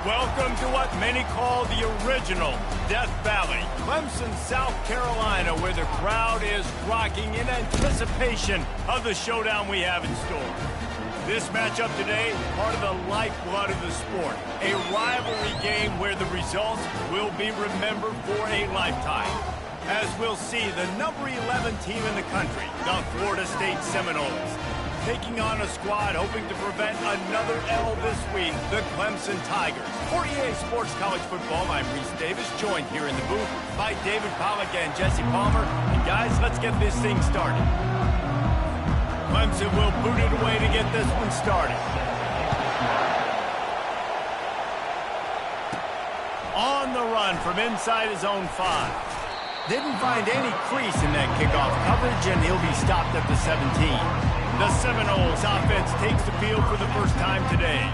Welcome to what many call the original Death Valley, Clemson, South Carolina, where the crowd is rocking in anticipation of the showdown we have in store. This matchup today, part of the lifeblood of the sport, a rivalry game where the results will be remembered for a lifetime. As we'll see, the number 11 team in the country, the Florida State Seminoles, taking on a squad hoping to prevent another L this week, the Clemson Tigers. For EA Sports College Football, I'm Reese Davis, joined here in the booth by David Pollack and Jesse Palmer. And guys, let's get this thing started. Clemson will boot it away to get this one started. On the run from inside his own 5. Didn't find any crease in that kickoff coverage, and he'll be stopped at the 17. The Seminoles offense takes the field for the first time today.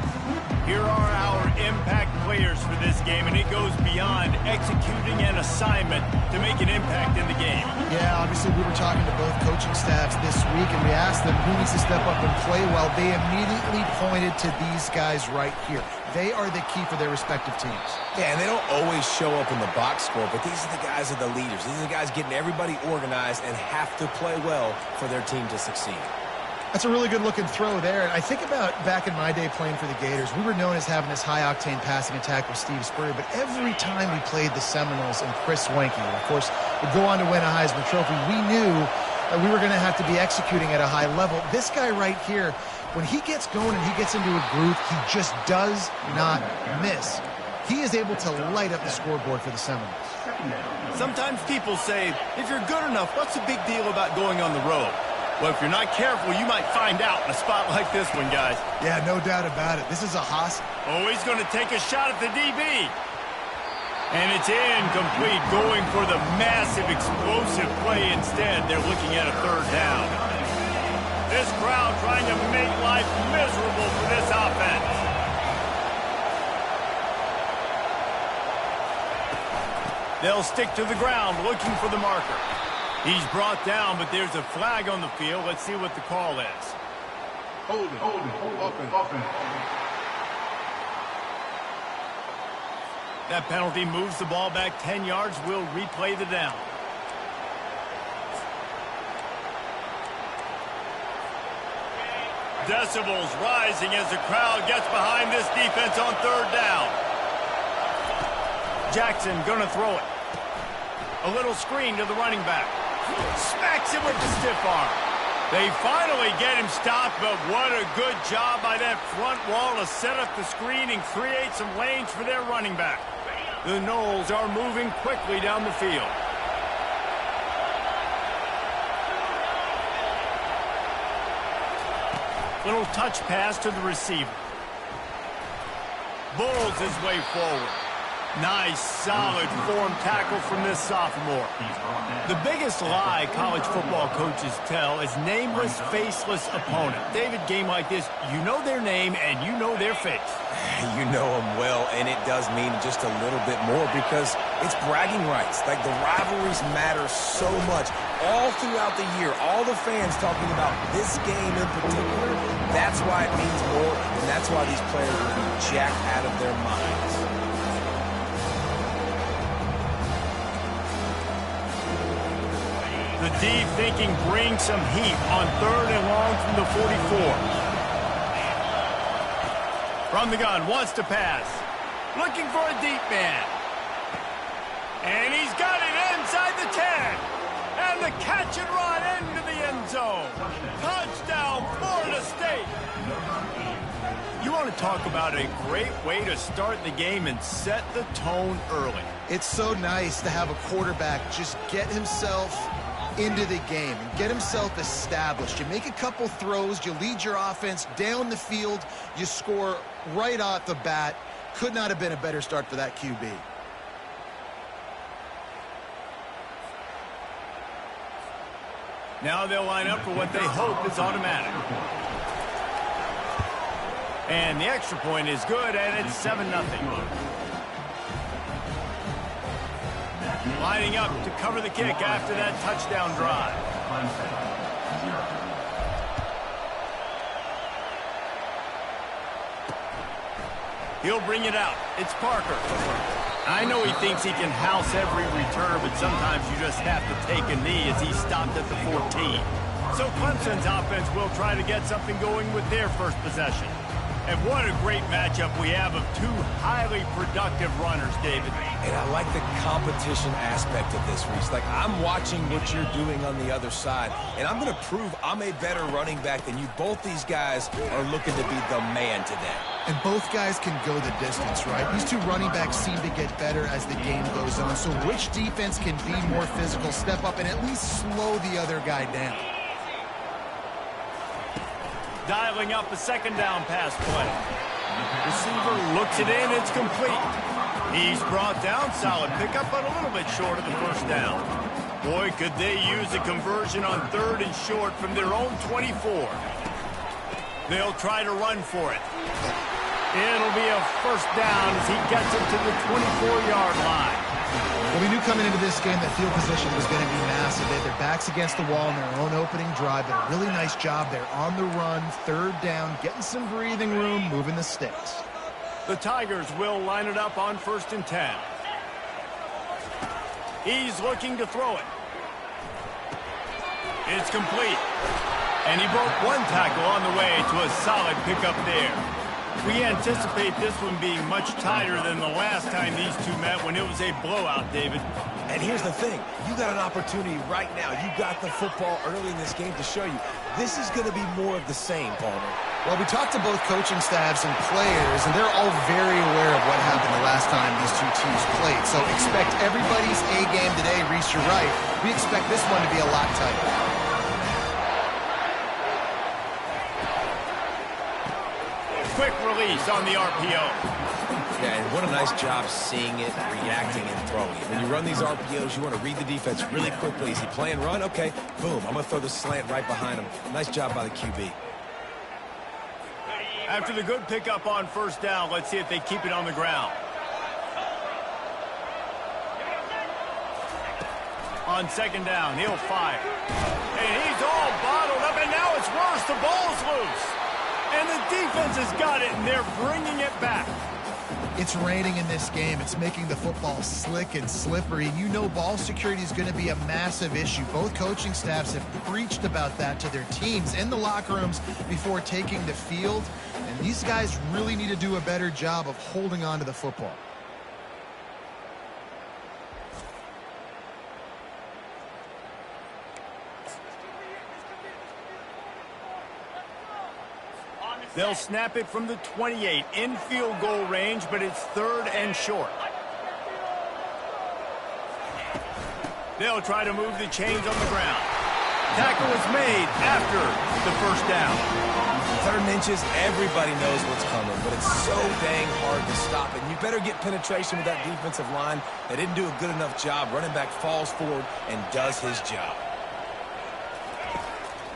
Here are our impact players for this game, and it goes beyond executing an assignment to make an impact in the game. Yeah, obviously we were talking to both coaching staffs this week, and we asked them who needs to step up and play well. They immediately pointed to these guys right here. They are the key for their respective teams. Yeah, and they don't always show up in the box score, but these are the guys that are the leaders. These are the guys getting everybody organized and have to play well for their team to succeed. That's a really good-looking throw there. And I think about back in my day playing for the Gators, we were known as having this high-octane passing attack with Steve Spurrier, but every time we played the Seminoles and Chris Wenke, of course, would go on to win a Heisman Trophy, we knew that we were going to have to be executing at a high level. This guy right here, when he gets going and he gets into a groove, he just does not miss. He is able to light up the scoreboard for the Seminoles. Sometimes people say, if you're good enough, what's the big deal about going on the road? Well, if you're not careful, you might find out in a spot like this one, guys. Yeah, no doubt about it. This is a hostile. Oh, he's going to take a shot at the DB. And it's incomplete, going for the massive, explosive play instead. They're looking at a third down. This crowd trying to make life miserable for this offense. They'll stick to the ground, looking for the marker. He's brought down, but there's a flag on the field. Let's see what the call is. Hold it, open. That penalty moves the ball back 10 yards. We'll replay the down. Decibels rising as the crowd gets behind this defense on third down. Jackson gonna throw it. A little screen to the running back. Smacks him with the stiff arm. They finally get him stopped, but what a good job by that front wall to set up the screen and create some lanes for their running back. The Noles are moving quickly down the field. Little touch pass to the receiver. Bulls his way forward. Nice, solid form tackle from this sophomore. The biggest lie college football coaches tell is nameless, faceless opponent. David, game like this, you know their name and you know their face. You know them well, and it does mean just a little bit more because it's bragging rights. Like, the rivalries matter so much. All throughout the year, all the fans talking about this game in particular, that's why it means more, and that's why these players will be jacked out of their minds. The deep thinking brings some heat on third and long from the 44. From the gun, wants to pass. Looking for a deep man. And he's got it inside the 10. And the catch and run into the end zone. Touchdown, Florida State. You want to talk about a great way to start the game and set the tone early. It's so nice to have a quarterback just get himself into the game and get himself established. You make a couple throws, you lead your offense down the field, you score right off the bat. Could not have been a better start for that QB. Now they'll line up for what they hope is automatic. And the extra point is good, and it's 7-0. Lining up to cover the kick after that touchdown drive. He'll bring it out. It's Parker. I know he thinks he can house every return, but sometimes you just have to take a knee as he stopped at the 14. So Clemson's offense will try to get something going with their first possession. And what a great matchup we have of two highly productive runners, David. And I like the competition aspect of this, Reese. Like, I'm watching what you're doing on the other side, and I'm going to prove I'm a better running back than you. Both these guys are looking to be the man today. And both guys can go the distance, right? These two running backs seem to get better as the game goes on. So which defense can be more physical, step up, and at least slow the other guy down? Dialing up a second down pass play. Receiver looks it in. It's complete. He's brought down. Solid pickup, but a little bit short of the first down. Boy, could they use a conversion on 3rd and short from their own 24. They'll try to run for it. It'll be a first down as he gets it to the 24-yard line. Well, we knew coming into this game that field position was going to be massive. They had their backs against the wall in their own opening drive. Did a really nice job there on the run, 3rd down, getting some breathing room, moving the sticks. The Tigers will line it up on 1st and 10. He's looking to throw it. It's complete. And he broke one tackle on the way to a solid pickup there. We anticipate this one being much tighter than the last time these two met when it was a blowout, David. And here's the thing. You got an opportunity right now. You got the football early in this game to show you. This is going to be more of the same, Palmer. Well, we talked to both coaching staffs and players, and they're all very aware of what happened the last time these two teams played. So expect everybody's A game today. Reese, you're right. We expect this one to be a lot tighter. Quick release on the RPO. Yeah, and what a nice job seeing it, reacting, and throwing it. When you run these RPOs, you want to read the defense really quickly. Is he playing run? Okay, boom. I'm going to throw the slant right behind him. Nice job by the QB. After the good pickup on 1st down, let's see if they keep it on the ground. On 2nd down, he'll fire. And he's all bottled up, and now it's worse. The ball's loose. And the defense has got it, and they're bringing it back. It's raining in this game. It's making the football slick and slippery. You know ball security is going to be a massive issue. Both coaching staffs have preached about that to their teams in the locker rooms before taking the field. And these guys really need to do a better job of holding on to the football. They'll snap it from the 28 in field goal range, but it's 3rd and short. They'll try to move the chains on the ground. Tackle is made after the first down. 3rd inches, everybody knows what's coming, but it's so dang hard to stop it. You better get penetration with that defensive line. They didn't do a good enough job. Running back falls forward and does his job.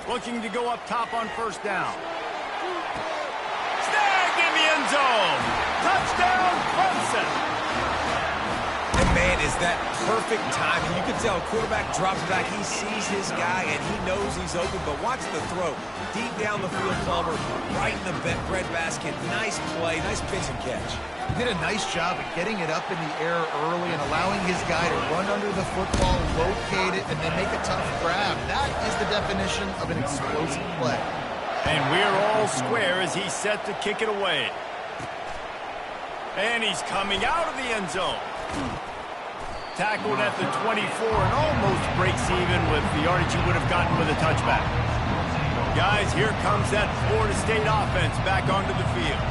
Looking to go up top on 1st down. Snag in the end zone. Touchdown, Clemson. And man, is that perfect timing. You can tell quarterback drops back. He sees his guy, and he knows he's open. But watch the throw. Deep down the field, Palmer, right in the bread basket. Nice play, nice pitch and catch. He did a nice job of getting it up in the air early and allowing his guy to run under the football, locate it, and then make a tough grab. That is the definition of an explosive play. And we're all square as he's set to kick it away. And he's coming out of the end zone. Tackled at the 24 and almost breaks even with the yardage he would have gotten with a touchback. Guys, here comes that Florida State offense back onto the field.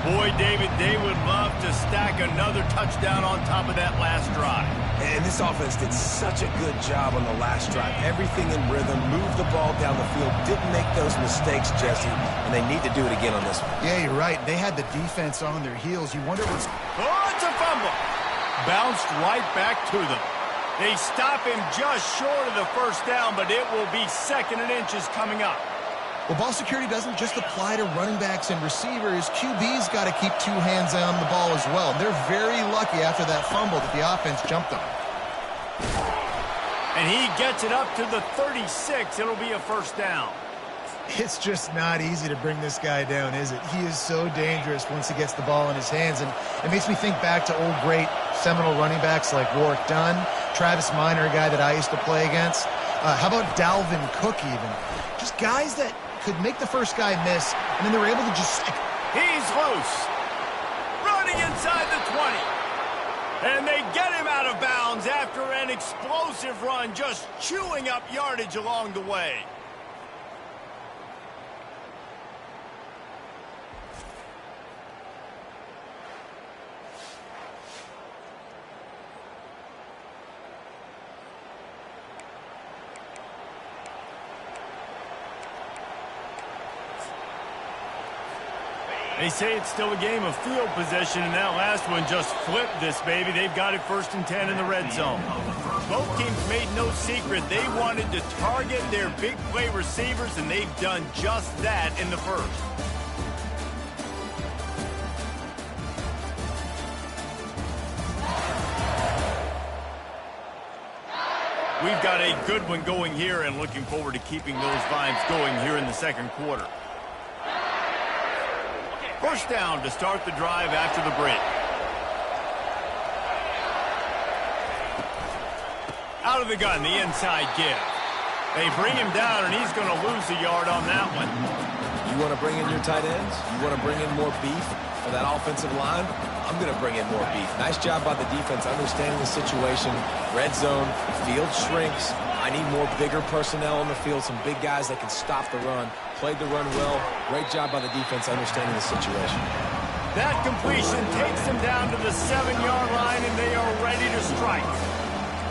Boy, David, they would love to stack another touchdown on top of that last drive. And this offense did such a good job on the last drive. Everything in rhythm, moved the ball down the field, didn't make those mistakes, Jesse, and they need to do it again on this one. Yeah, you're right. They had the defense on their heels. You wonder what's... Oh, it's a fumble. Bounced right back to them. They stop him just short of the first down, but it will be 2nd and inches coming up. Well, ball security doesn't just apply to running backs and receivers. QB's got to keep 2 hands on the ball as well. And they're very lucky after that fumble that the offense jumped on. And he gets it up to the 36. It'll be a first down. It's just not easy to bring this guy down, is it? He is so dangerous once he gets the ball in his hands, and it makes me think back to old great Seminole running backs like Warwick Dunn, Travis Minor, a guy that I used to play against. How about Dalvin Cook even? Just guys that could make the first guy miss, and then they were able to just... He's loose. Running inside the 20. And they get him out of bounds after an explosive run, just chewing up yardage along the way. They say it's still a game of field possession, and that last one just flipped this baby. They've got it 1st and 10 in the red zone. Both teams made no secret they wanted to target their big play receivers, and they've done just that in the first. We've got a good one going here, and looking forward to keeping those vibes going here in the second quarter. First down to start the drive after the break. Out of the gun, the inside give. They bring him down, and he's going to lose a yard on that one. You want to bring in your tight ends? You want to bring in more beef for that offensive line? I'm going to bring in more beef. Nice job by the defense understanding the situation. Red zone, field shrinks. I need more bigger personnel on the field, some big guys that can stop the run. Played the run well. Great job by the defense understanding the situation. That completion takes them down to the 7-yard line, and they are ready to strike.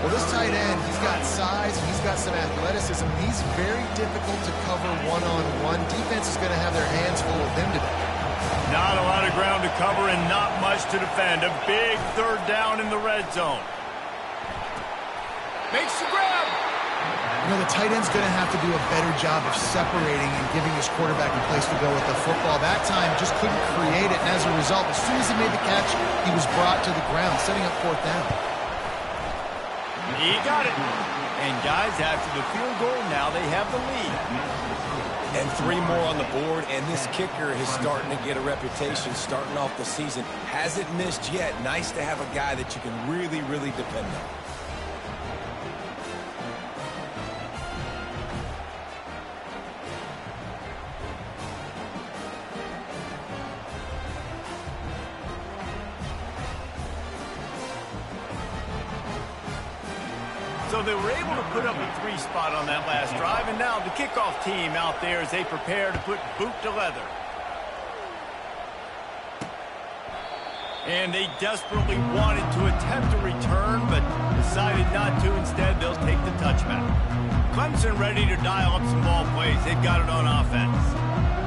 Well, this tight end, he's got size, and he's got some athleticism. He's very difficult to cover one-on-one. Defense is going to have their hands full with him today. Not a lot of ground to cover and not much to defend. A big 3rd down in the red zone. Makes the grab. You know, the tight end's going to have to do a better job of separating and giving his quarterback a place to go with the football. That time just couldn't create it, and as a result, as soon as he made the catch, he was brought to the ground, setting up 4th down. He got it. And guys, after the field goal, now they have the lead. And 3 more on the board, and this kicker is starting to get a reputation starting off the season. Hasn't missed yet. Nice to have a guy that you can really, really depend on. So they were able to put up a 3 spot on that last drive, and now the kickoff team out there as they prepare to put boot to leather. And they desperately wanted to attempt a return, but decided not to. Instead, they'll take the touchback. Clemson ready to dial up some ball plays. They've got it on offense.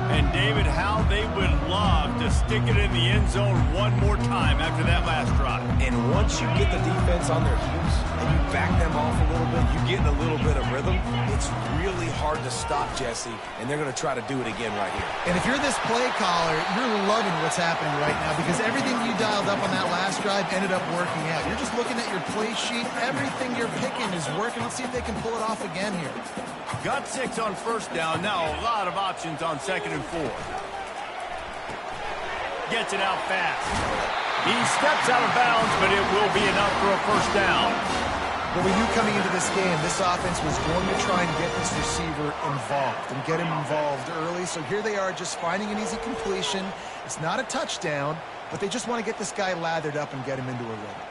And, David, how they would love to stick it in the end zone one more time after that last drive. And once you get the defense on their heels and you back them off a little bit, you get in a little bit of rhythm, it's really hard to stop, Jesse, and they're going to try to do it again right here. And if you're this play caller, you're loving what's happening right now because everything you dialed up on that last drive ended up working out. You're just looking at your play sheet. Everything you're picking is working. Let's see if they can pull it off again here. Got 6 on 1st down. Now a lot of options on 2nd and 4. Gets it out fast. He steps out of bounds, but it will be enough for a 1st down. Well, we knew coming into this game, this offense was going to try and get this receiver involved and get him involved early. So here they are just finding an easy completion. It's not a touchdown, but they just want to get this guy lathered up and get him into a rhythm.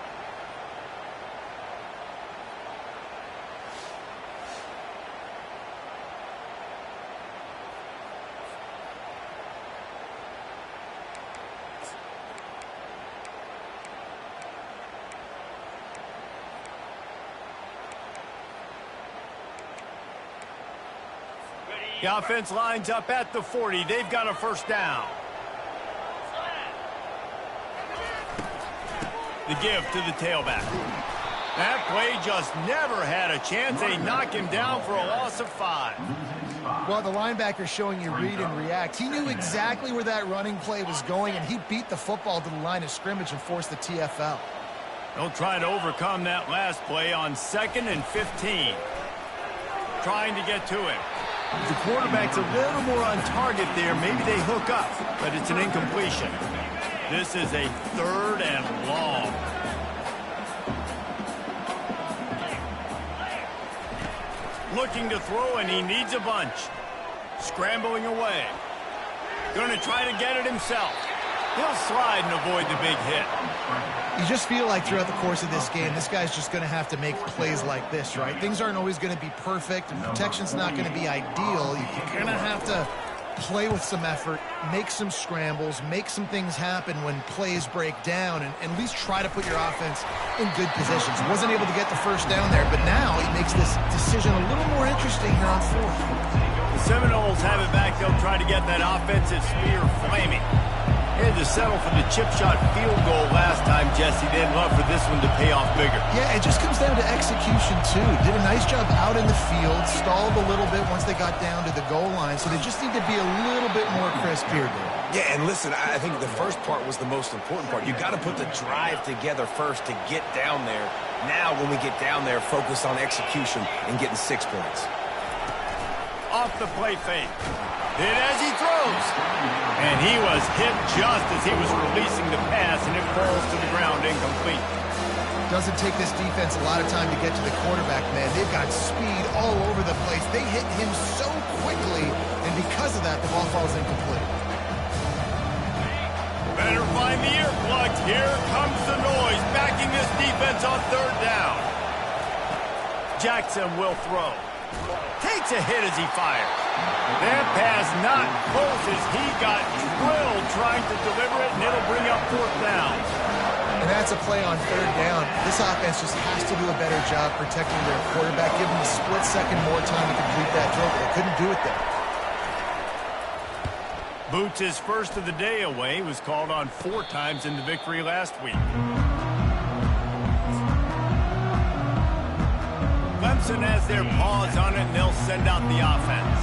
The offense lines up at the 40. They've got a 1st down. The give to the tailback. That play just never had a chance. They knock him down for a loss of 5. Well, the linebacker's showing you read and react. He knew exactly where that running play was going, and he beat the football to the line of scrimmage and forced the TFL. They'll try to overcome that last play on 2nd and 15. Trying to get to him. The quarterback's a little more on target there. Maybe they hook up, but it's an incompletion. This is a 3rd and long. Looking to throw, and he needs a bunch. Scrambling away. Going to try to get it himself. He'll slide and avoid the big hit. You just feel like throughout the course of this game, this guy's just going to have to make plays like this, right? Things aren't always going to be perfect, and protection's not going to be ideal. You're going to have to play with some effort, make some scrambles, make some things happen when plays break down, and at least try to put your offense in good positions. Wasn't able to get the first down there, but now he makes this decision a little more interesting here on 4th. The Seminoles have it back. They'll try to get that offensive spear flaming. Had to settle for the chip shot field goal last time, Jesse. They'd love for this one to pay off bigger. Yeah, it just comes down to execution, too. Did a nice job out in the field, stalled a little bit once they got down to the goal line, so they just need to be a little bit more crisp here, Dave. Yeah, and listen, I think the first part was the most important part. You got to put the drive together first to get down there. Now, when we get down there, focus on execution and getting 6 points. Off the play fake. Hit as he throws. And he was hit just as he was releasing the pass, and it falls to the ground incomplete. Doesn't take this defense a lot of time to get to the quarterback, man. They've got speed all over the place. They hit him so quickly, and because of that, the ball falls incomplete. Better find the earplugs. Here comes the noise, backing this defense on 3rd down. Jackson will throw. Takes a hit as he fires. That pass not close as he got drilled trying to deliver it, and it'll bring up 4th down. And that's a play on 3rd down. This offense just has to do a better job protecting their quarterback. Give them a split second more time to complete that throw, but they couldn't do it there. Boots his first of the day away. Was called on 4 times in the victory last week. Clemson has their paws on it, and they'll send out the offense.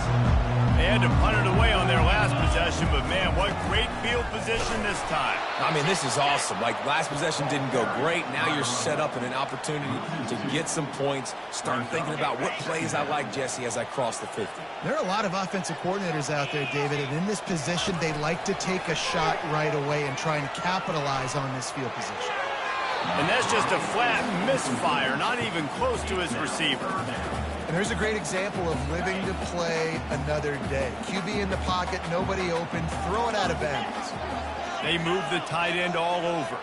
They had to punt it away on their last possession, but, man, what great field position this time. I mean, this is awesome. Like, last possession didn't go great. Now you're set up in an opportunity to get some points. Start thinking about what plays I like, Jesse, as I cross the 50. There are a lot of offensive coordinators out there, David, and in this position, they like to take a shot right away and try and capitalize on this field position. And that's just a flat misfire, not even close to his receiver. And there's a great example of living to play another day. QB in the pocket, nobody open, throw it out of bounds. They move the tight end all over.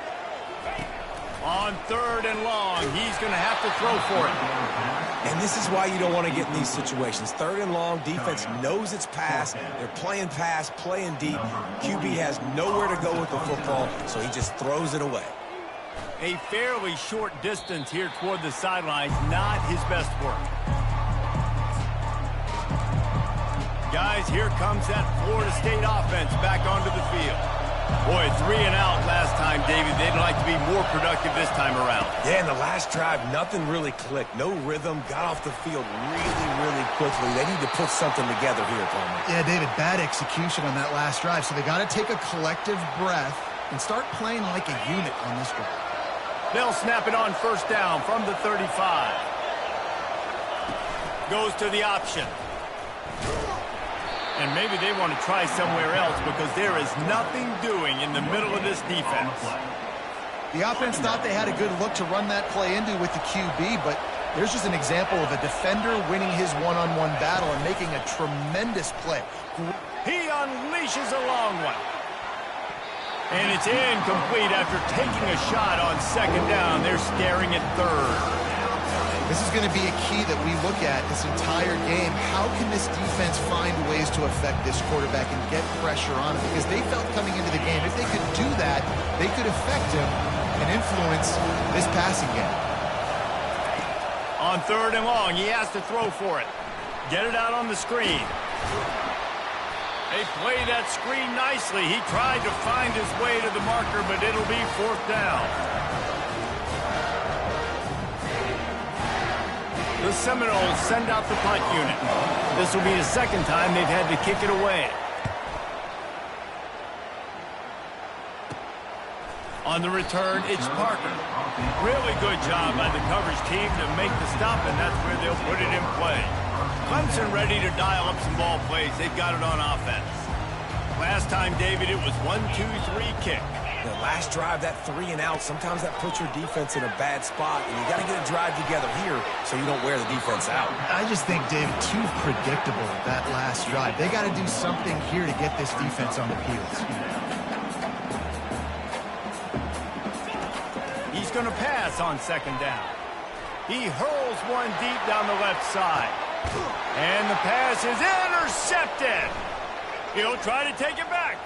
On 3rd and long, he's going to have to throw for it. And this is why you don't want to get in these situations. 3rd and long, defense knows it's pass. They're playing pass, playing deep. QB has nowhere to go with the football, so he just throws it away. A fairly short distance here toward the sidelines, not his best work. Guys, here comes that Florida State offense back onto the field. Boy, 3 and out last time, David. They'd like to be more productive this time around. Yeah, in the last drive, nothing really clicked. No rhythm, got off the field really quickly. They need to put something together here, Palmer. Yeah, David, bad execution on that last drive, so they got to take a collective breath and start playing like a unit on this drive. They'll snap it on 1st down from the 35. Goes to the option. And maybe they want to try somewhere else because there is nothing doing in the middle of this defense. The offense thought they had a good look to run that play into with the QB, but there's just an example of a defender winning his one-on-one battle and making a tremendous play. He unleashes a long one. And it's incomplete after taking a shot on 2nd down. They're staring at 3rd. This is going to be a key that we look at this entire game. How can this defense find ways to affect this quarterback and get pressure on him? Because they felt coming into the game, if they could do that, they could affect him and influence this passing game. On 3rd and long, he has to throw for it. Get it out on the screen. They play that screen nicely. He tried to find his way to the marker, but it'll be 4th down. The Seminoles send out the punt unit. This will be the 2nd time they've had to kick it away. On the return, it's Parker. Really good job by the coverage team to make the stop, and that's where they'll put it in play. Clemson ready to dial up some ball plays. They've got it on offense. Last time, David, it was 1-2-3 kick. The last drive, that 3 and out, sometimes that puts your defense in a bad spot, and you got to get a drive together here so you don't wear the defense out. I just think, David, too predictable, that last drive. They got to do something here to get this defense on the heels. He's going to pass on second down. He hurls one deep down the left side. And the pass is intercepted. He'll try to take it back.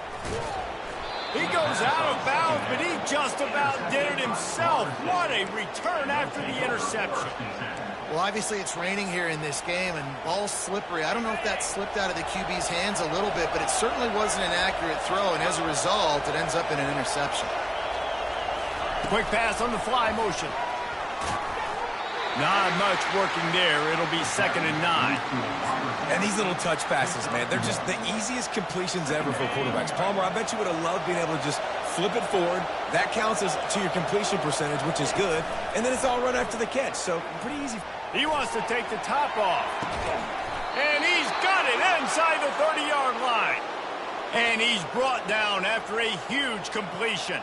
He goes out of bounds, but he just about did it himself. What a return after the interception. Well, obviously it's raining here in this game, and ball's slippery. I don't know if that slipped out of the QB's hands a little bit, but it certainly wasn't an accurate throw, and as a result, it ends up in an interception. Quick pass on the fly motion. Not much working there. It'll be 2nd and 9. And these little touch passes, man, they're just the easiest completions ever for quarterbacks. Palmer, I bet you would have loved being able to just flip it forward. That counts as to your completion percentage, which is good. And then it's all run after the catch, so pretty easy. He wants to take the top off. And he's got it inside the 30-yard line. And he's brought down after a huge completion.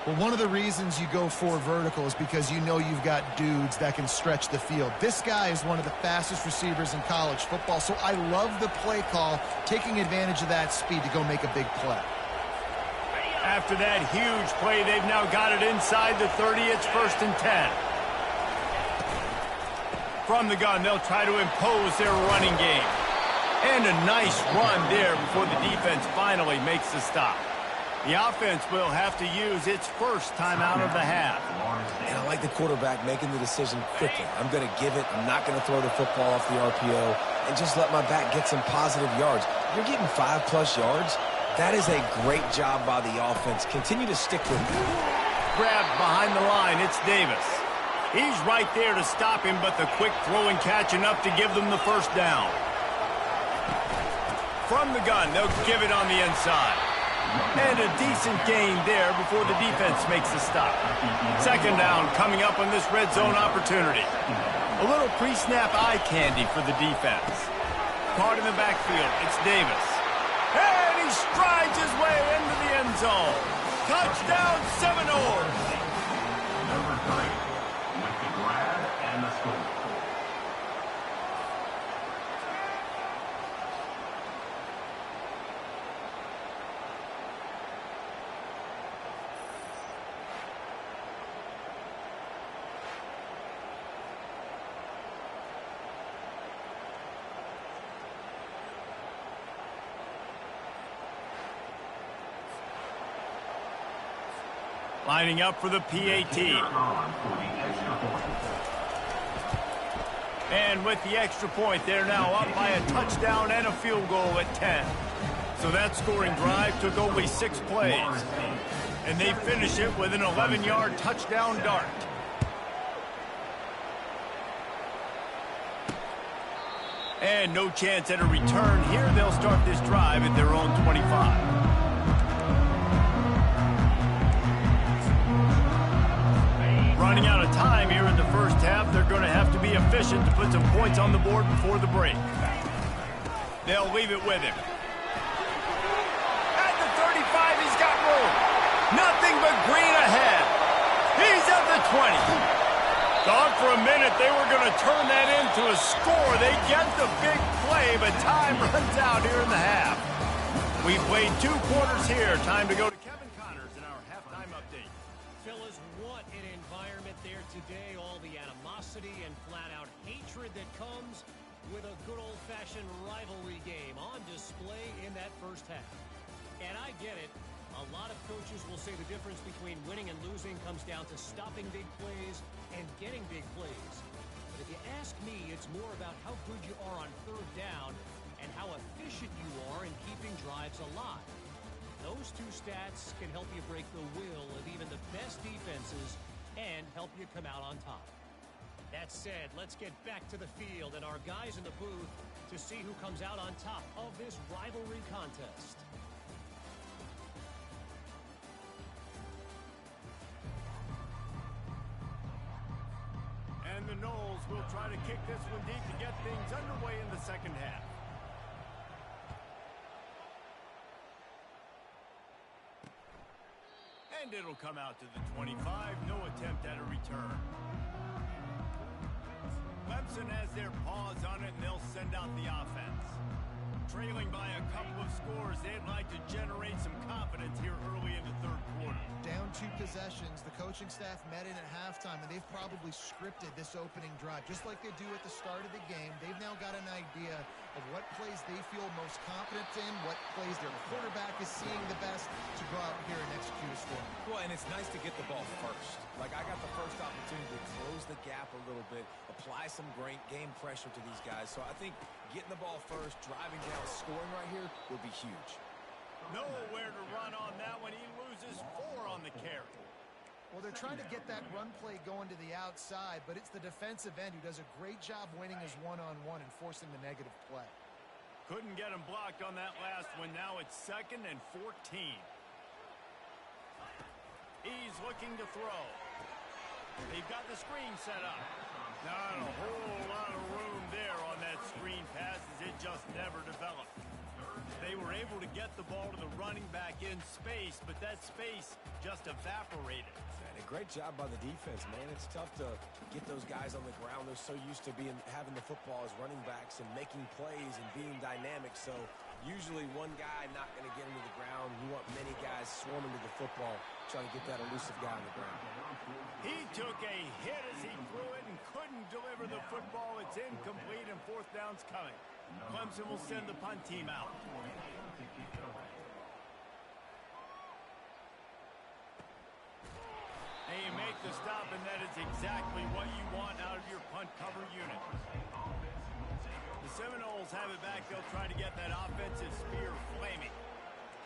Well, one of the reasons you go for vertical is because you know you've got dudes that can stretch the field. This guy is one of the fastest receivers in college football, so I love the play call, taking advantage of that speed to go make a big play. After that huge play, they've now got it inside the 30. It's 1st and 10. From the gun, they'll try to impose their running game. And a nice run there before the defense finally makes the stop. The offense will have to use its first timeout of the half. And I like the quarterback making the decision quickly. I'm going to give it. I'm not going to throw the football off the RPO and just let my back get some positive yards. You're getting 5+ yards. That is a great job by the offense. Continue to stick with it. Grabbed behind the line. It's Davis. He's right there to stop him, but the quick throw and catch enough to give them the first down. From the gun, they'll give it on the inside. And a decent gain there before the defense makes the stop. 2nd down coming up on this red zone opportunity. A little pre-snap eye candy for the defense. Caught in the backfield, it's Davis. And he strides his way into the end zone. Touchdown Seminoles! Number 3, with the grab and the score. Lining up for the PAT. And with the extra point, they're now up by a touchdown and a field goal at 10. So that scoring drive took only 6 plays. And they finish it with an 11-yard touchdown dart. And no chance at a return here. They'll start this drive at their own 25. Running out of time here in the first half. They're going to have to be efficient to put some points on the board before the break. They'll leave it with him. At the 35, he's got room. Nothing but green ahead. He's at the 20. Thought for a minute they were going to turn that into a score. They get the big play, but time runs out here in the half. We've played 2 quarters here. Time to go to Kevin Connors in our halftime update. Fellas, what an environment there today. All the animosity and flat-out hatred that comes with a good old-fashioned rivalry game on display in that first half. And I get it. A lot of coaches will say the difference between winning and losing comes down to stopping big plays and getting big plays. But if you ask me, it's more about how good you are on 3rd down and how efficient you are in keeping drives alive. Those 2 stats can help you break the will of even the best defenses and help you come out on top. That said, let's get back to the field and our guys in the booth to see who comes out on top of this rivalry contest. And the Noles will try to kick this one deep to get things underway in the second half. And it'll come out to the 25. No attempt at a return. Clemson has their paws on it, and they'll send out the offense. Trailing by a couple of scores, they'd like to generate some confidence here early in the third quarter. Down 2 possessions, the coaching staff met in at halftime, and they've probably scripted this opening drive. Just like they do at the start of the game, they've now got an idea of what plays they feel most confident in, what plays their quarterback is seeing the best to go out here and execute a score. Well, and it's nice to get the ball first. Like, I got the first opportunity to close the gap a little bit, apply some great game pressure to these guys. So I think getting the ball first, driving down, scoring right here would be huge. Nowhere to run on that one. He loses 4 on the carry. Well, they're trying to get that run play going to the outside, but it's the defensive end who does a great job winning his one-on-one and forcing the negative play. Couldn't get him blocked on that last one. Now it's 2nd and 14. He's looking to throw. They've got the screen set up. Not a whole lot of room there on that screen pass as it just never developed. They were able to get the ball to the running back in space, but that space just evaporated. And a great job by the defense, man. It's tough to get those guys on the ground. They're so used to having the football as running backs and making plays and being dynamic. So usually one guy not going to get into the ground. You want many guys swarming to the football, trying to get that elusive guy on the ground. He took a hit as he threw it and couldn't deliver the football. It's incomplete and 4th down's coming. Clemson will send the punt team out. And you make the stop, and that is exactly what you want out of your punt cover unit. The Seminoles have it back. They'll try to get that offensive spear flaming.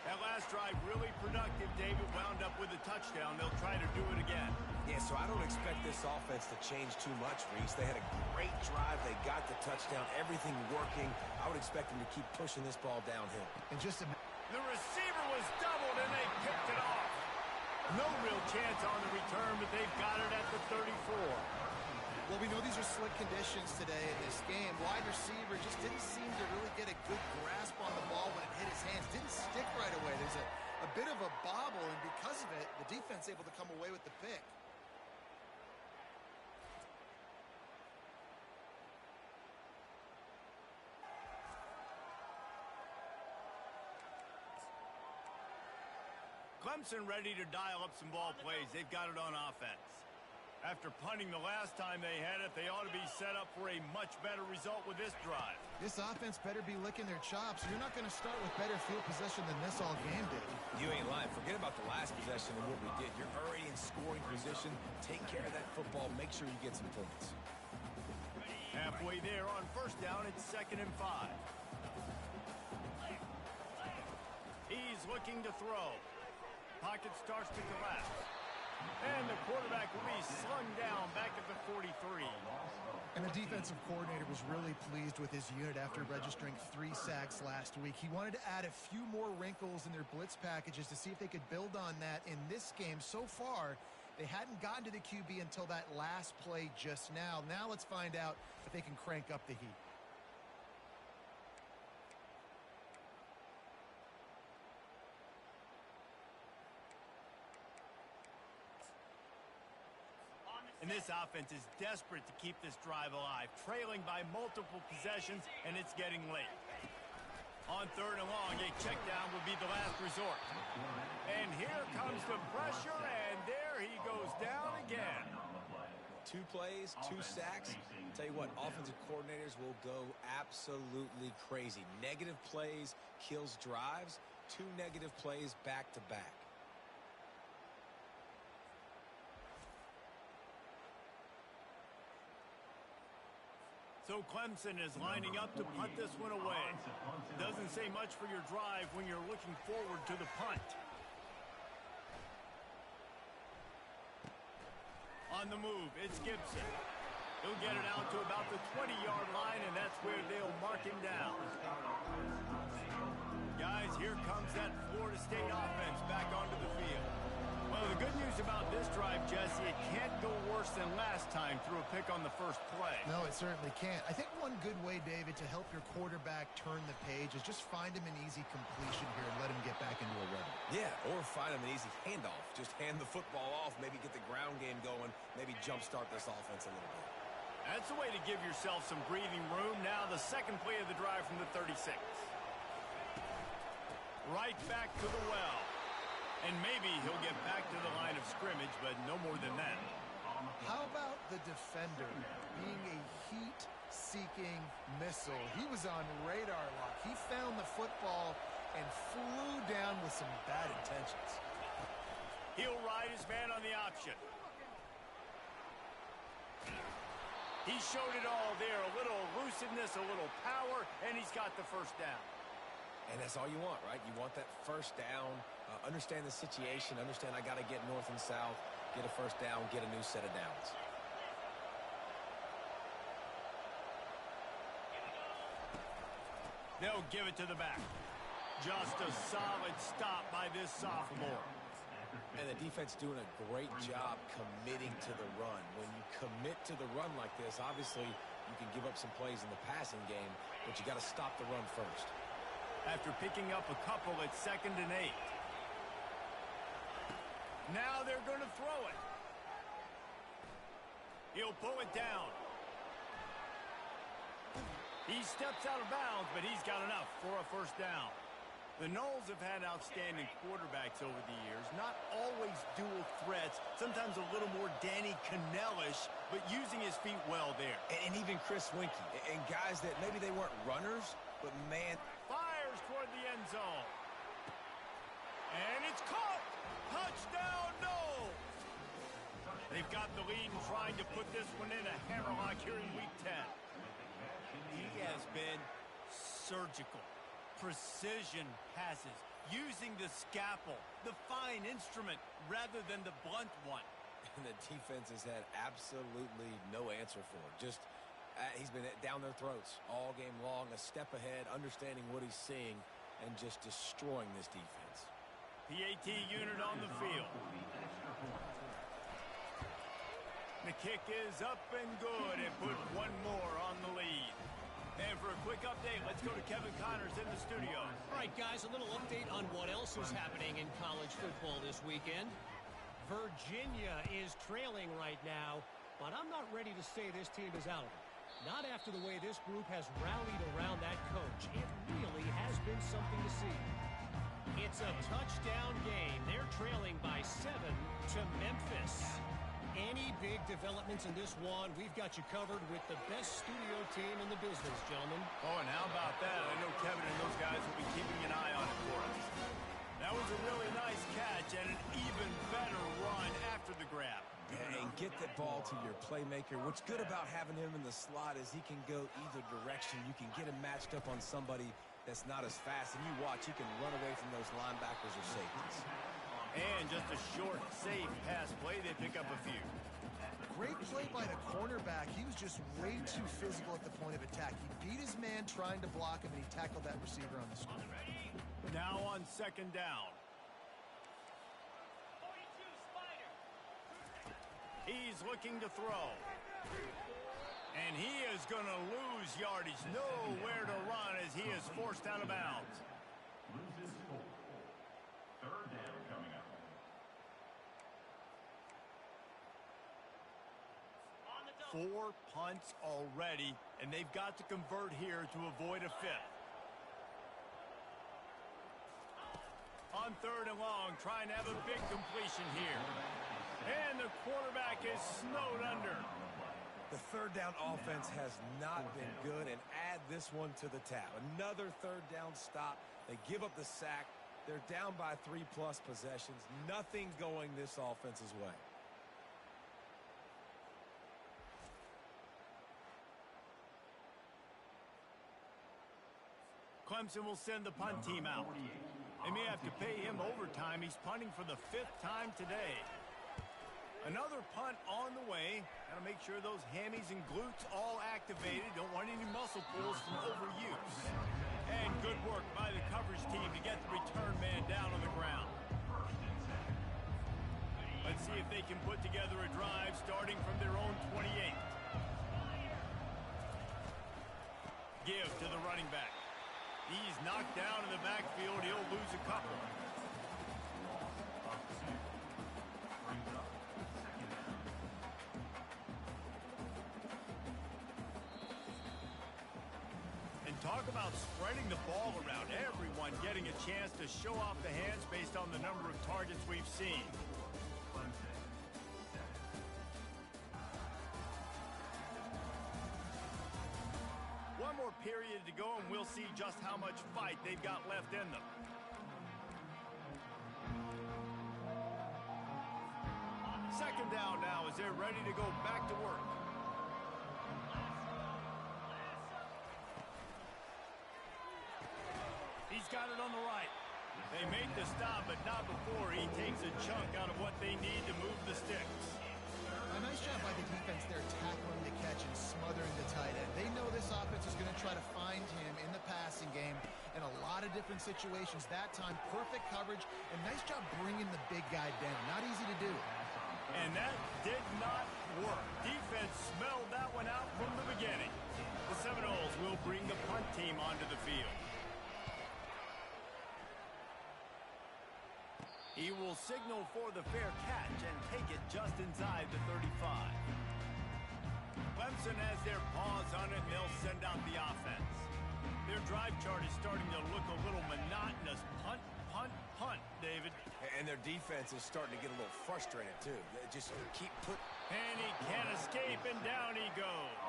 That last drive really productive. David wound up with a touchdown. They'll try to do it again. Yeah, so I don't expect this offense to change too much, Reese. They had a great drive. They got the touchdown. Everything working. I would expect them to keep pushing this ball downhill. And just a The receiver was doubled, and they picked it off. No real chance on the return, but they've got it at the 34. Well, we know these are slick conditions today in this game. Wide receiver just didn't seem to really get a good grasp on the ball when it hit his hands. Didn't stick right away. There's a bit of a bobble, and because of it, the defense able to come away with the pick. Clemson ready to dial up some ball plays. They've got it on offense. After punting the last time they had it, they ought to be set up for a much better result with this drive. This offense better be licking their chops. You're not going to start with better field possession than this all game did. You ain't lying. Forget about the last possession and what we did. You're already in scoring position. Take care of that football. Make sure you get some points. Halfway there on 1st down, it's 2nd and 5. He's looking to throw. Pocket starts to collapse. And the quarterback will be slung down back at the 43. And the defensive coordinator was really pleased with his unit after registering 3 sacks last week. He wanted to add a few more wrinkles in their blitz packages to see if they could build on that in this game. So far, they hadn't gotten to the QB until that last play just now. Now let's find out if they can crank up the heat. And this offense is desperate to keep this drive alive, trailing by multiple possessions, and it's getting late. On 3rd and long, a check down will be the last resort. And here comes the pressure, and there he goes down again. 2 plays, 2 sacks. Tell you what, offensive coordinators will go absolutely crazy. Negative plays kills drives. 2 negative plays back to back. So Clemson is lining up to punt this one away. Doesn't say much for your drive when you're looking forward to the punt. On the move, it's Gibson. He'll get it out to about the 20-yard line, and that's where they'll mark him down. Guys, here comes that Florida State offense back onto the field. Well, the good news about this drive, Jesse, it can't go worse than last time through a pick on the first play. No, it certainly can't. I think one good way, David, to help your quarterback turn the page is just find him an easy completion here and let him get back into a rhythm. Yeah, or find him an easy handoff. Just hand the football off, maybe get the ground game going, maybe jumpstart this offense a little bit. That's a way to give yourself some breathing room. Now the second play of the drive from the 36. Right back to the well. And maybe he'll get back to the line of scrimmage, but no more than that. How about the defender being a heat-seeking missile? He was on radar lock. He found the football and flew down with some bad intentions. He'll ride his man on the option. He showed it all there. A little elusiveness, a little power, and he's got the first down. And that's all you want, right? You want that first down, understand the situation, understand I got to get north and south, get a first down, get a new set of downs. They'll give it to the back. Just a solid stop by this sophomore. And the defense doing a great job committing to the run. When you commit to the run like this, obviously you can give up some plays in the passing game, but you got to stop the run first. After picking up a couple at 2nd and 8. Now they're going to throw it. He'll pull it down. He steps out of bounds, but he's got enough for a first down. The Noles have had outstanding quarterbacks over the years. Not always dual threats. Sometimes a little more Danny Cannell-ish, but using his feet well there. And even Chris Winkie. And guys that maybe they weren't runners, but man... Fires toward the end zone. And it's caught. Touchdown, no. They've got the lead and trying to put this one in a hammerlock here in Week 10. He has been surgical. Precision passes, using the scalpel, the fine instrument, rather than the blunt one. And the defense has had absolutely no answer for it. Just, he's been down their throats all game long, a step ahead, understanding what he's seeing, and just destroying this defense. PAT unit on the field. The kick is up and good and put one more on the lead. And for a quick update, let's go to Kevin Connors in the studio. All right, guys, a little update on what else is happening in college football this weekend. Virginia is trailing right now, but I'm not ready to say this team is out of it. Not after the way this group has rallied around that coach. It really has been something to see. It's a touchdown game. They're trailing by 7 to Memphis. Any big developments in this one, we've got you covered with the best studio team in the business, gentlemen. Oh, and how about that? I know Kevin and those guys will be keeping an eye on it for us. That was a really nice catch and an even better run after the grab. And get that ball to your playmaker. What's good about having him in the slot is he can go either direction. You can get him matched up on somebody that's not as fast, and you watch, he can run away from those linebackers or safeties. And just a short, safe pass play. They pick up a few. Great play by the cornerback. He was just way too physical at the point of attack. He beat his man trying to block him, and he tackled that receiver on the screen. Now on 2nd down. He's looking to throw. And he is going to lose yardage. Nowhere to run as he is forced out of bounds. Loses 4. 3rd down coming up. Four punts already, and they've got to convert here to avoid a 5th. On 3rd and long, trying to have a big completion here. And the quarterback is snowed under. The 3rd down offense has not been good, and add this one to the tab. Another 3rd down stop. They give up the sack. They're down by 3+ possessions. Nothing going this offense's way. Clemson will send the punt team out. They may have to pay him overtime. He's punting for the 5th time today. Another punt on the way. Got to make sure those hammies and glutes all activated. Don't want any muscle pulls from overuse. And good work by the coverage team to get the return man down on the ground. Let's see if they can put together a drive starting from their own 28. Give to the running back. He's knocked down in the backfield. He'll lose a couple. And talk about spreading the ball around. Everyone getting a chance to show off the hands based on the number of targets we've seen. One more period to go, and we'll see just how much fight they've got left in them. Second down now as they're ready to go back to work. He's got it on the right. They make the stop, but not before he takes a chunk out of what they need to move the sticks. A nice job by the defense there, tackling the catch and smothering the tight end. They know this offense is going to try to find him in the passing game in a lot of different situations. That time, perfect coverage, and nice job bringing the big guy down. Not easy to do. And that did not work. Defense smelled that one out from the beginning. The Seminoles will bring the punt team onto the field. He will signal for the fair catch and take it just inside the 35. Clemson has their paws on it, and they'll send out the offense. Their drive chart is starting to look a little monotonous. Punt, punt, punt, David. And their defense is starting to get a little frustrated, too. They just keep putting... And he can't escape, and down he goes.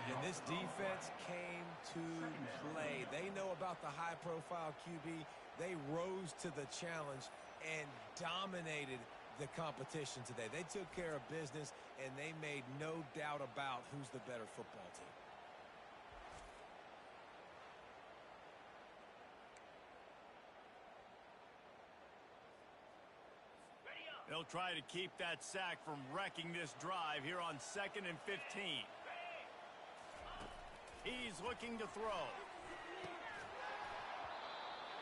And this defense came to play. They know about the high-profile QB. They rose to the challenge and dominated the competition today. They took care of business, and they made no doubt about who's the better football team. They'll try to keep that sack from wrecking this drive here on 2nd and 15. He's looking to throw.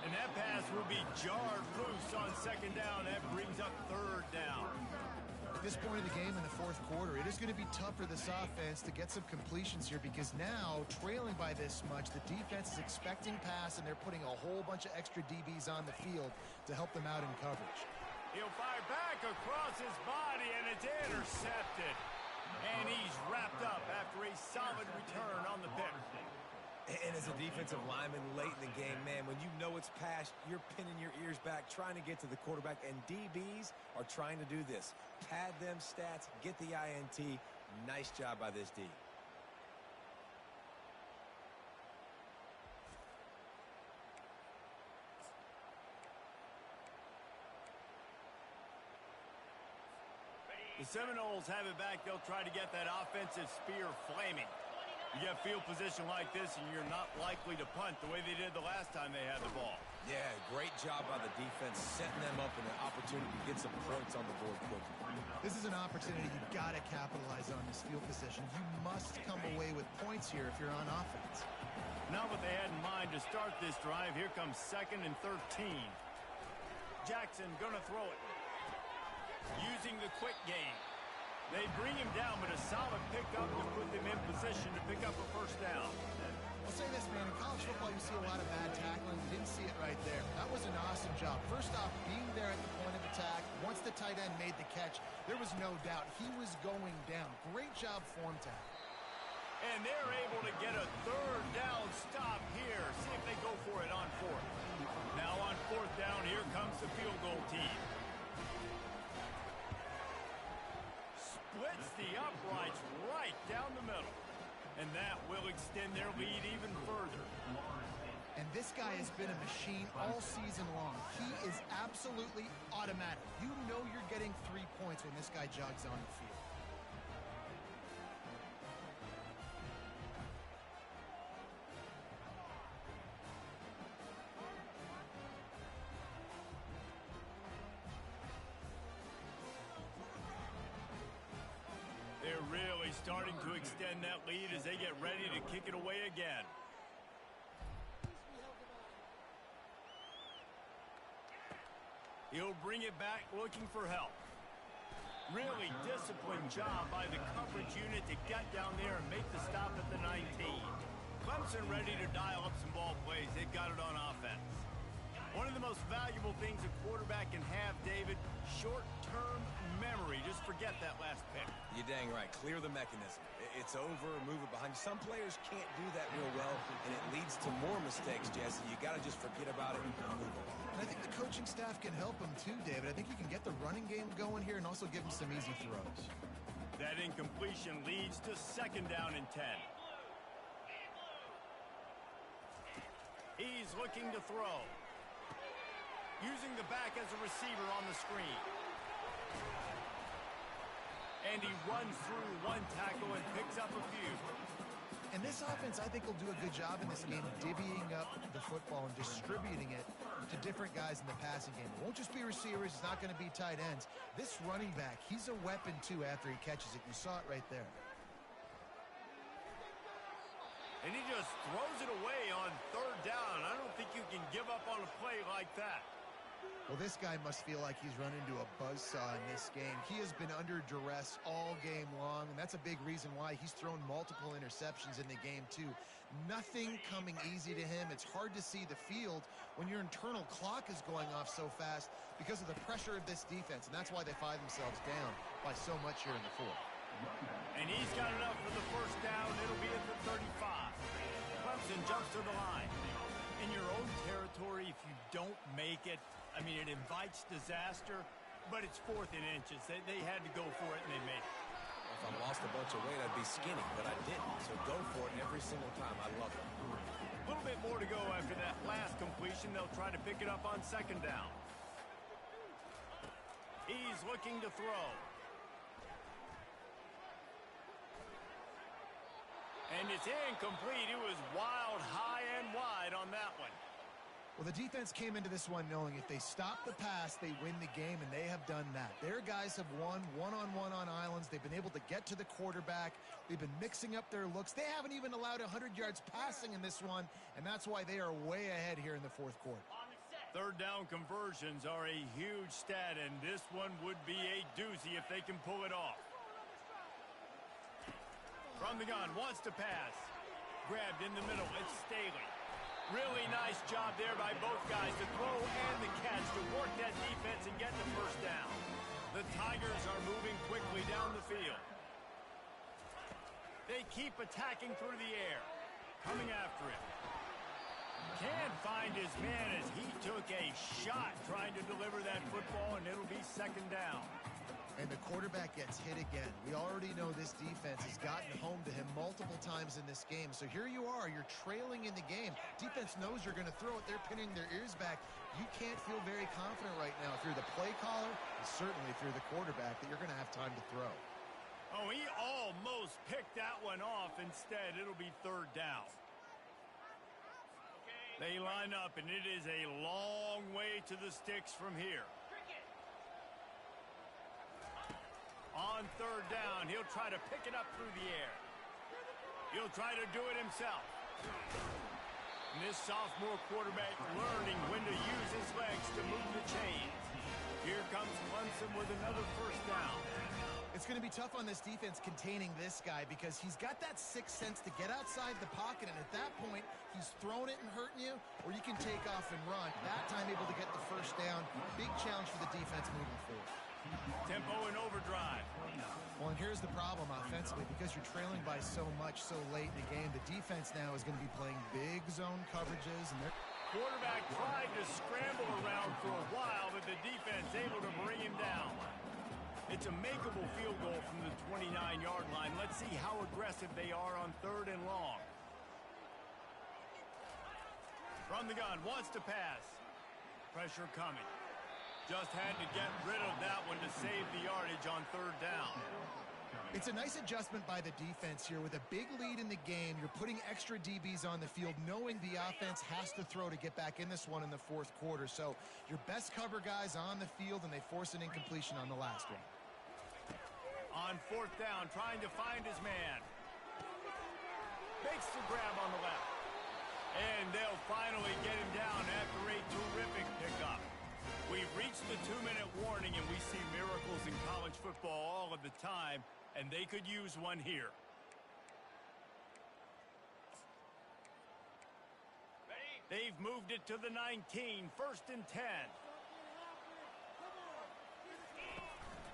And that pass will be jarred loose on 2nd down. That brings up 3rd down. At this point of the game in the 4th quarter, it is going to be tough for this offense to get some completions here because now, trailing by this much, the defense is expecting pass, and they're putting a whole bunch of extra DBs on the field to help them out in coverage. He'll fire back across his body, and it's intercepted. And he's wrapped up after a solid return on the pick. And as a defensive lineman late in the game, man, when you know it's past, you're pinning your ears back, trying to get to the quarterback, and DBs are trying to do this. Pad them stats, get the INT. Nice job by this D. The Seminoles have it back. They'll try to get that offensive spear flaming. You get field position like this, and you're not likely to punt the way they did the last time they had the ball. Yeah, great job by the defense, setting them up in an opportunity to get some points on the board quickly. This is an opportunity you've got to capitalize on this field position. You must come away with points here if you're on offense. Not what they had in mind to start this drive. Here comes 2nd and 13. Jackson gonna throw it. Using the quick game. They bring him down, but a solid pickup to put them in position to pick up a 1st down. I'll say this, man. In college football, you see a lot of bad tackling. You didn't see it right there. That was an awesome job. First off, being there at the point of attack. Once the tight end made the catch, there was no doubt he was going down. Great job for him, Tad. And they're able to get a 3rd down stop here. See if they go for it on 4th. Now on 4th down, here comes the field goal team. Splits the uprights right down the middle. And that will extend their lead even further. And this guy has been a machine all season long. He is absolutely automatic. You know you're getting 3 points when this guy jogs on the field. They're really starting to extend that lead as they get ready to kick it away again. He'll bring it back looking for help. Really disciplined job by the coverage unit to get down there and make the stop at the 19. Clemson ready to dial up some ball plays. They've got it on offense. One of the most valuable things a quarterback can have, David, short-term memory. Just forget that last pick. You're dang right. Clear the mechanism. It's over, move it behind you. Some players can't do that real well, and it leads to more mistakes, Jesse. You got to just forget about it and move along. And I think the coaching staff can help him too, David. I think you can get the running game going here and also give him some easy throws. That incompletion leads to 2nd down and 10. He's looking to throw. Using the back as a receiver on the screen. And he runs through one tackle and picks up a few. And this offense, I think, will do a good job in this game divvying up the football and distributing it to different guys in the passing game. It won't just be receivers. It's not going to be tight ends. This running back, he's a weapon, too, after he catches it. You saw it right there. And he just throws it away on 3rd down. I don't think you can give up on a play like that. Well, this guy must feel like he's run into a buzzsaw in this game. He has been under duress all game long, and that's a big reason why he's thrown multiple interceptions in the game, too. Nothing coming easy to him. It's hard to see the field when your internal clock is going off so fast because of the pressure of this defense, and that's why they find themselves down by so much here in the 4th. And he's got enough for the 1st down. It'll be at the 35. Clemson jumps to the line. In your own territory, if you don't make it, I mean, it invites disaster, but it's 4th and inches. They had to go for it, and they made it. If I lost a bunch of weight, I'd be skinny, but I didn't. So go for it every single time. I love it. A little bit more to go after that last completion. They'll try to pick it up on 2nd down. He's looking to throw. And it's incomplete. It was wild, high and wide on that one. Well, the defense came into this one knowing if they stop the pass, they win the game, and they have done that. Their guys have won one-on-one on islands. They've been able to get to the quarterback. They've been mixing up their looks. They haven't even allowed 100 yards passing in this one, and that's why they are way ahead here in the 4th quarter. 3rd down conversions are a huge stat, and this one would be a doozy if they can pull it off. From the gun, wants to pass. Grabbed in the middle, it's Staley. Really nice job there by both guys to throw and the catch to work that defense and get the 1st down. The Tigers are moving quickly down the field. They keep attacking through the air. Coming after him. Can't find his man as he took a shot trying to deliver that football, and it'll be 2nd down. And the quarterback gets hit again. We already know this defense has gotten home to him multiple times in this game. So here you are. You're trailing in the game. Defense knows you're going to throw it. They're pinning their ears back. You can't feel very confident right now if you're the play caller and certainly if you're the quarterback that you're going to have time to throw. Oh, he almost picked that one off. Instead, it'll be 3rd down. They line up, and it is a long way to the sticks from here. On 3rd down, he'll try to pick it up through the air. He'll try to do it himself. And this sophomore quarterback learning when to use his legs to move the chains. Here comes Clemson with another 1st down. It's going to be tough on this defense containing this guy because he's got that sixth sense to get outside the pocket, and at that point, he's throwing it and hurting you, or you can take off and run. That time able to get the 1st down. Big challenge for the defense moving forward. Tempo and overdrive. Well, and here's the problem offensively. Because you're trailing by so much so late in the game, the defense now is going to be playing big zone coverages. And they're quarterback tried to scramble around for a while, but the defense able to bring him down. It's a makeable field goal from the 29-yard line. Let's see how aggressive they are on 3rd and long. From the gun, wants to pass. Pressure coming. Just had to get rid of that one to save the yardage on 3rd down. It's a nice adjustment by the defense here. With a big lead in the game, you're putting extra DBs on the field, knowing the offense has to throw to get back in this one in the 4th quarter. So your best cover guys on the field, and they force an incompletion on the last one. On 4th down, trying to find his man. Makes the grab on the left. And they'll finally get him down after a terrific pickup. We've reached the 2-minute warning, and we see miracles in college football. football all of the time, and they could use one here. They've moved it to the 19, 1st and 10.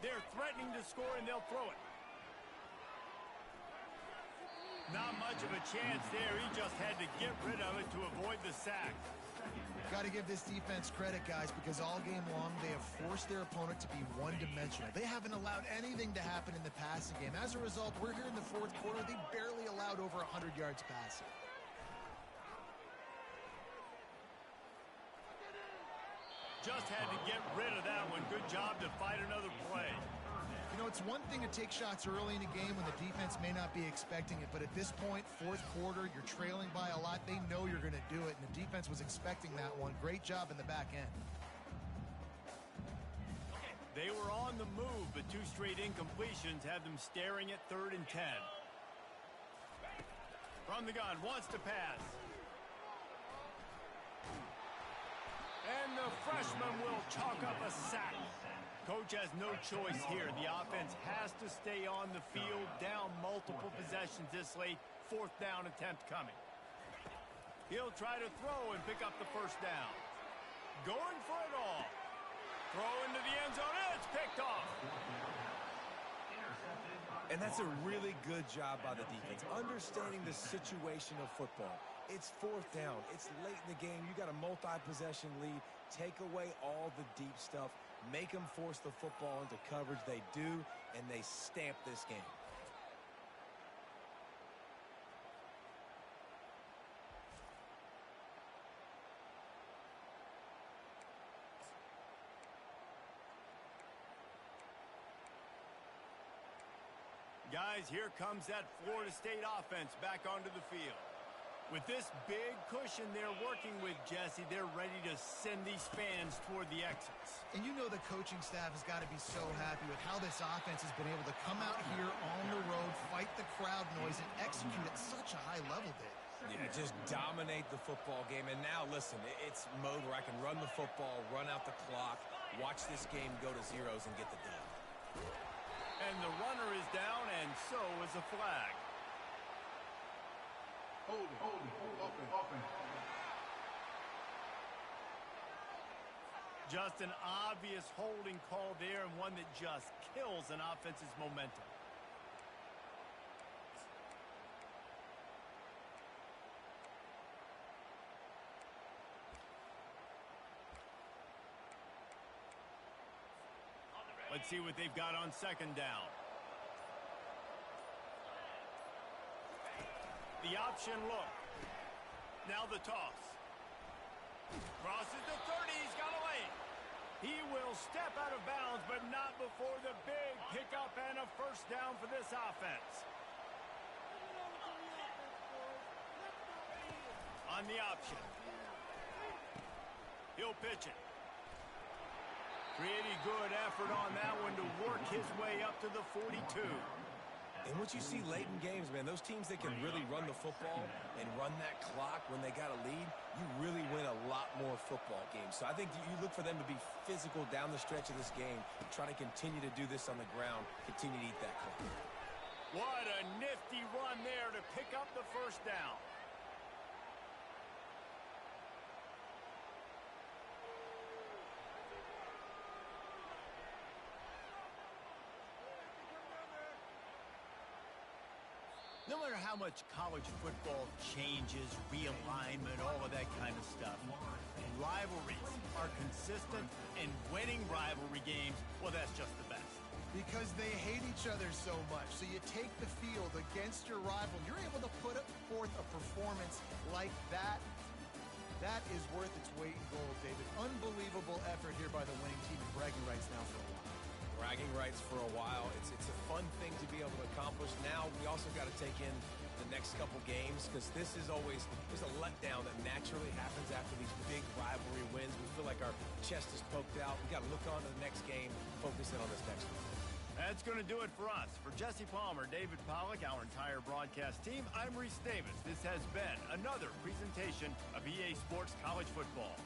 They're threatening to score, and they'll throw it. Not much of a chance there. He just had to get rid of it to avoid the sack. Got to give this defense credit, guys, because all game long they have forced their opponent to be one-dimensional. They haven't allowed anything to happen in the passing game. As a result, we're here in the fourth quarter. They barely allowed over 100 yards passing. Just had to get rid of that one. Good job to fight another play. You know, it's one thing to take shots early in a game when the defense may not be expecting it, but at this point, fourth quarter, you're trailing by a lot. They know you're going to do it, and the defense was expecting that one. Great job in the back end. They were on the move, but 2 straight incompletions have them staring at 3rd and 10. From the gun, wants to pass. And the freshman will chalk up a sack. Coach has no choice here. The offense has to stay on the field, down multiple possessions this late. 4th down attempt coming. He'll try to throw and pick up the 1st down. Going for it all. Throw into the end zone. It's picked off. And that's a really good job by the defense, understanding the situation of football. It's 4th down. It's late in the game. You got a multi-possession lead. Take away all the deep stuff. Make them force the football into coverage. They do, and they stamp this game. Guys, here comes that Florida State offense back onto the field. With this big cushion they're working with, Jesse, they're ready to send these fans toward the exits. And you know the coaching staff has got to be so happy with how this offense has been able to come out here on the road, fight the crowd noise, and execute at such a high level, Dave. Yeah, just dominate the football game. And now, listen, it's mode where I can run the football, run out the clock, watch this game go to zeros and get the dub. And the runner is down, and so is a flag. Open. Just an obvious holding call there, and one that just kills an offense's momentum. Let's see what they've got on 2nd down. The option look. Now the toss. Crosses the 30. He's got away. He will step out of bounds, but not before the big pickup and a 1st down for this offense. On the option. He'll pitch it. Pretty good effort on that one to work his way up to the 42. And what you see late in games, man, those teams that can really run the football and run that clock when they got a lead, you really win a lot more football games. So I think you look for them to be physical down the stretch of this game, try to continue to do this on the ground, continue to eat that clock. What a nifty run there to pick up the 1st down. No matter how much college football changes, realignment, all of that kind of stuff, rivalries are consistent, and winning rivalry games, well, that's just the best. Because they hate each other so much. So you take the field against your rival. You're able to put forth a performance like that. That is worth its weight in gold, David. Unbelievable effort here by the winning team, and bragging rights now for a while. Bragging rights for a while. It's a fun thing to be able to accomplish. Now we also got to take in the next couple games, because this is always, there's a letdown that naturally happens after these big rivalry wins. We feel like our chest is poked out. We got to look on to the next game, focus in on this next one. That's going to do it for us. For Jesse Palmer, David Pollack, our entire broadcast team, I'm Reese Davis. This has been another presentation of EA Sports College Football.